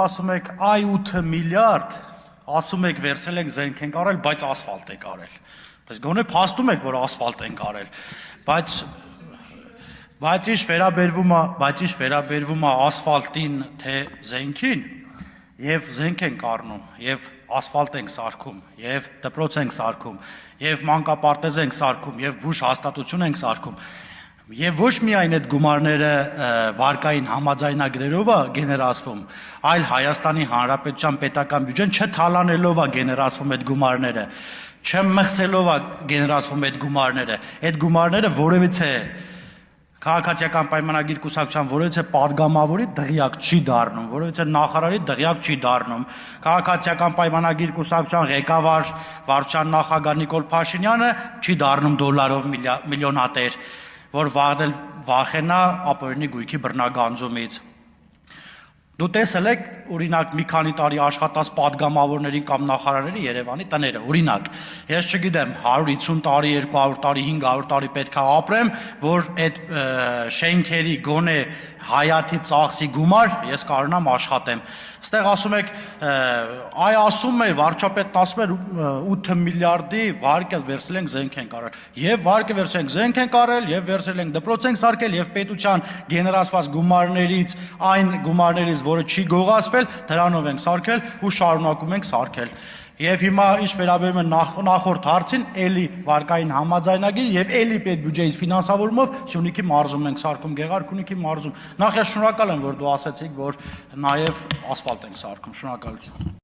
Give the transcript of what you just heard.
Ասում եք այ 8 միլիարդ, ասում եք վերցրել ենք զենք ենք արել, բայց ասֆալտ եք արել։ Բայց գոնե փաստում եք, որ ասֆալտ ենք արել, բայց ինչ վերաբերվում է ասֆալտին, թե զենքին, եւ զենք ենք առնում, եւ ասֆալտ ենք սարքում, եւ դպրոց ենք սարքում, եւ մանկապարտեզ ենք սարքում, եւ բուժ հաստատություն ենք սարքում։ Եվ ոչ միայն այդ գումարները վարկային համաձայնագրերով է գեներացվում, այլ Հայաստանի Հանրապետության պետական բյուջեն չթալանելով է գեներացվում այդ գումարները, չմխսելով է գեներացվում այդ գումարները, այդ գումարները որևիցե քաղաքացիական պայմանագիր կուսակցության որևիցե падգամավորի դղյակ չի դառնում, որևիցե նախարարի դղյակ չի դառնում, քաղաքացիական պայմանագիր կուսակցության ղեկավար վարչության նախագահ Նիկոլ Փաշինյանը չի դառնում դոլարով միլիոնատեր, որ վախենա ապօրինի գույքի բռնագանձումից։ Դու տեսել եք, օրինակ, մի քանի տարի աշխատած падգամավորներին կամ նախարարների Երևանի տները, օրինակ, ես չգիտեմ, 150 տարի, 200 տարի, 500 տարի պետք է ապրեմ, որ այդ շենքերի գոնե հայաթի ծախսի գումար ես կարողանամ աշխատեմ։ Ստեղ ասում եք, այ ասում է, վարչապետն ասում է 8 միլիարդի վարկը վերցրել ենք զենք ենք արել։ Եվ վարկը վերցրել ենք զենք ենք արել, եւ վերցրել ենք դպրոց ենք սարքել, եւ պետության գեներացված գումարներից, այն գումարներից, որը չի գողացվել, դրանով ենք սարքել ու շարունակում ենք սարքել։ Եվ հիմա ինչ վերաբերում է նախորդ հարցին, էլի վարկային համաձայնագիր եւ էլի պետբյուջեից ֆինանսավորումով Սյունիքի մարզում ենք սարքում, Գեղարքունիքի մարզում։ Նախ ես շնորհակալ եմ, որ դու ասացիք, որ նաեւ ասֆալտ ենք սարքում։ Շնորհակալություն։